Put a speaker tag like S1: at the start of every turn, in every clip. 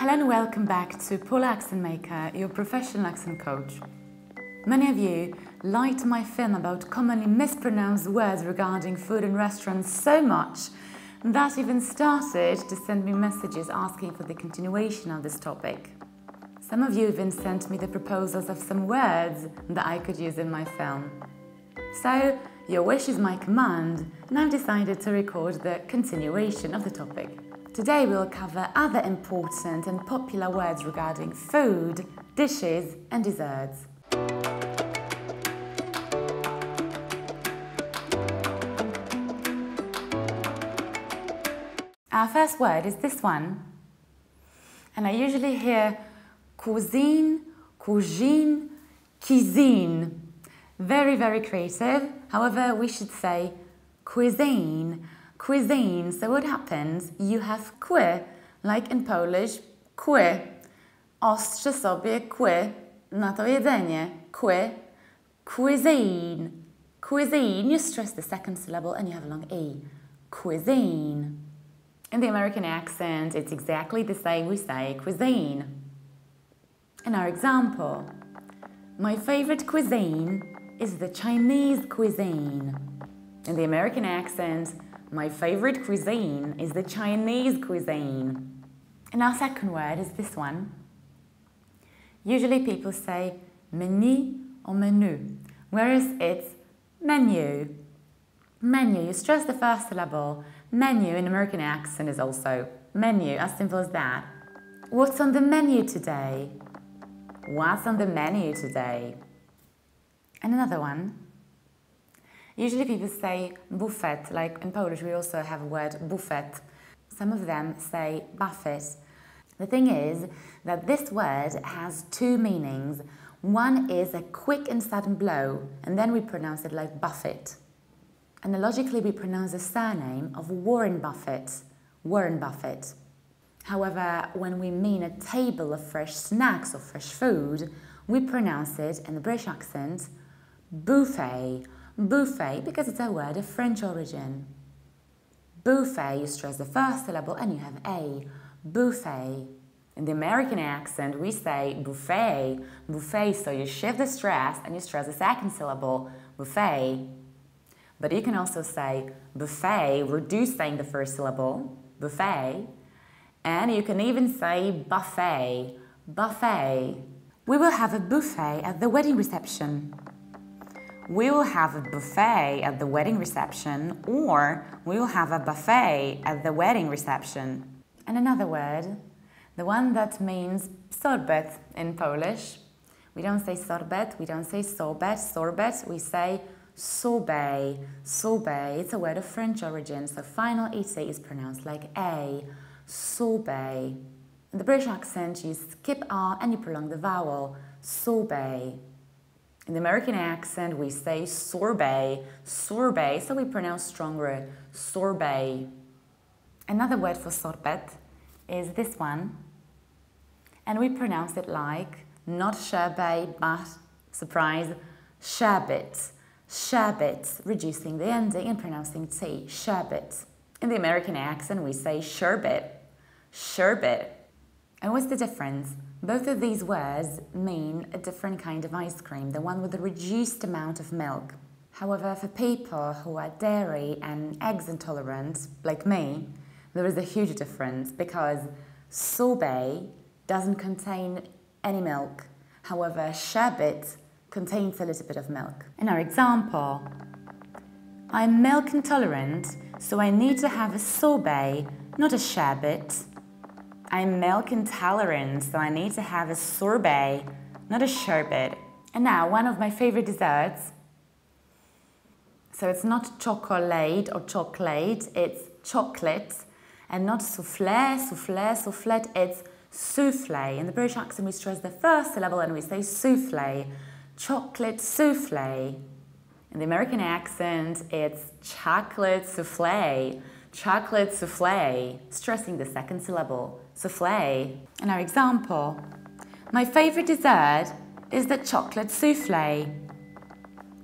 S1: Hello and welcome back to Paula Accent Maker, your professional accent coach. Many of you liked my film about commonly mispronounced words regarding food in restaurants so much that even started to send me messages asking for the continuation of this topic. Some of you even sent me the proposals of some words that I could use in my film. So, your wish is my command, and I've decided to record the continuation of the topic. Today we'll cover other important and popular words regarding food, dishes and desserts. Our first word is this one, and I usually hear cuisine, cuisine, cuisine. Very, very creative. However, we should say cuisine, cuisine. So what happens? You have que, like in Polish, que. Ostrze sobie que na to jedzenie. Que, cuisine, cuisine. You stress the second syllable and you have a long E. Cuisine. In the American accent, it's exactly the same. We say cuisine. In our example, my favorite cuisine is the Chinese cuisine. In the American accent, my favorite cuisine is the Chinese cuisine. And our second word is this one. Usually people say menu or menu, whereas it's menu. Menu, you stress the first syllable. Menu in American accent is also menu, as simple as that. What's on the menu today? What's on the menu today? And another one. Usually people say buffet, like in Polish we also have a word buffet. Some of them say buffet. The thing is that this word has two meanings. One is a quick and sudden blow, and then we pronounce it like buffet. Analogically, we pronounce the surname of Warren Buffett, Warren Buffett. However, when we mean a table of fresh snacks or fresh food, we pronounce it in the British accent buffet, buffet, because it's a word of French origin. Buffet, you stress the first syllable and you have a, buffet. In the American accent, we say buffet, buffet, so you shift the stress and you stress the second syllable, buffet. But you can also say buffet, reducing the first syllable, buffet. And you can even say buffet, buffet. We will have a buffet at the wedding reception. We will have a buffet at the wedding reception, or we will have a buffet at the wedding reception. And another word, the one that means sorbet in Polish. We don't say sorbet, we don't say sorbet, sorbet, we say sorbet, sorbet. It's a word of French origin, so final ET is pronounced like A, sorbet. In the British accent, you skip R and you prolong the vowel, sorbet. In the American accent, we say sorbet, sorbet, so we pronounce stronger, sorbet. Another word for sorbet is this one, and we pronounce it like, not sherbet, but, surprise, sherbet. Sherbet, reducing the ending and pronouncing T, sherbet. In the American accent, we say sherbet, sherbet. And what's the difference? Both of these words mean a different kind of ice cream, the one with a reduced amount of milk. However, for people who are dairy and eggs intolerant, like me, there is a huge difference because sorbet doesn't contain any milk. However, sherbet contains a little bit of milk. In our example, I'm milk intolerant, so I need to have a sorbet, not a sherbet. I'm milk intolerant, so I need to have a sorbet, not a sherbet. And now, one of my favorite desserts. So it's not chocolate or chocolate, it's chocolate, and not soufflé, soufflé, soufflet, it's soufflé. In the British accent, we stress the first syllable and we say soufflé. Chocolate soufflé. In the American accent, it's chocolate soufflé. Chocolate soufflé, stressing the second syllable, soufflé. In our example, my favorite dessert is the chocolate soufflé.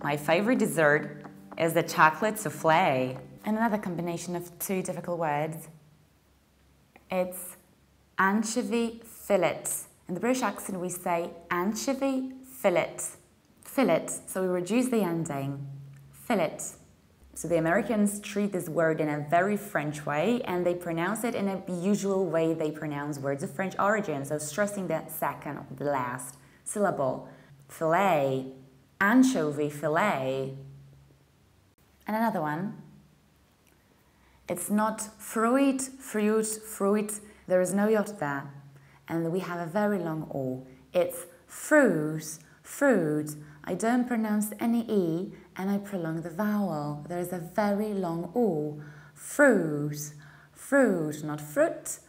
S1: My favorite dessert is the chocolate soufflé. And another combination of two difficult words, it's anchovy fillet. In the British accent, we say anchovy fillet. Fillet, so we reduce the ending. Fillet. So the Americans treat this word in a very French way, and they pronounce it in a usual way they pronounce words of French origin, so stressing the second or the last syllable. Fillet, anchovy fillet. And another one. It's not fruit, there is no yot there. And we have a very long O. It's fruit. I don't pronounce any E and I prolong the vowel. There is a very long O. Fruit, not fruit,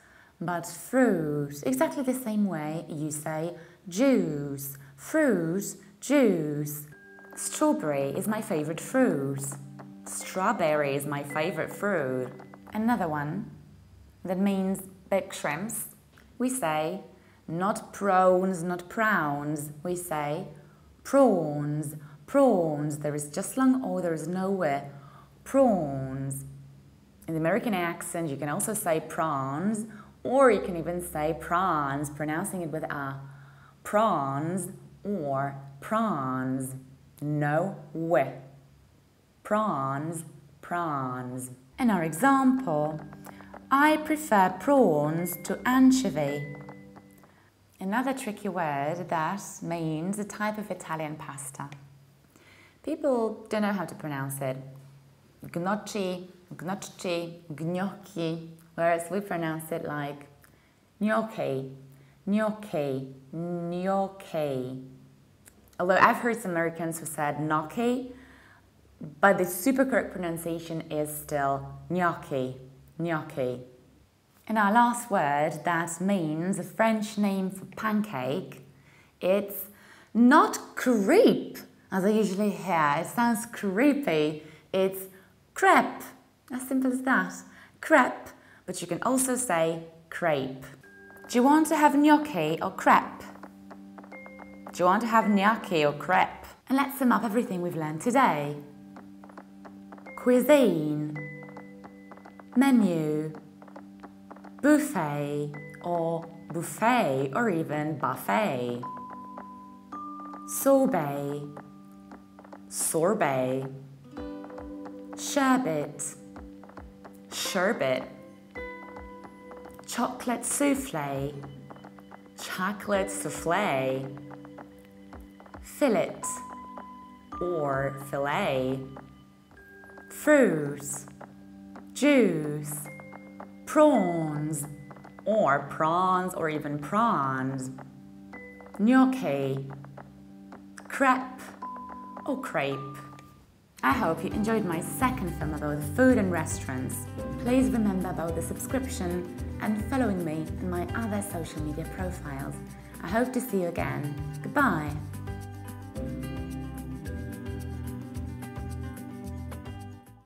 S1: but fruit. Exactly the same way you say juice, fruit, juice. Strawberry is my favorite fruit. Strawberry is my favorite fruit. Another one that means big shrimps. We say not prawns, not prawns. We say prawns. There is just long O, there is no W. Prawns. In the American accent, you can also say prawns, or you can even say prawns, pronouncing it with A. Prawns or prawns. No W. Prawns. In our example, I prefer prawns to anchovy. Another tricky word that means a type of Italian pasta. People don't know how to pronounce it. Gnocchi, gnocchi, whereas we pronounce it like gnocchi. Although I've heard some Americans who said gnocchi, but the super correct pronunciation is still gnocchi. And our last word that means a French name for pancake, it's not crepe, as I usually hear. It sounds creepy. It's crêpe. As simple as that. Crêpe, but you can also say crepe. Do you want to have gnocchi or crepe? And let's sum up everything we've learned today. Cuisine, menu, buffet or even buffet. Sorbet, sherbet, chocolate souffle, fillet or fillet, fruit, juice, prawns or even prawns, gnocchi, crepe or crepe. I hope you enjoyed my second film about food and restaurants. Please remember about the subscription and following me on my other social media profiles. I hope to see you again. Goodbye.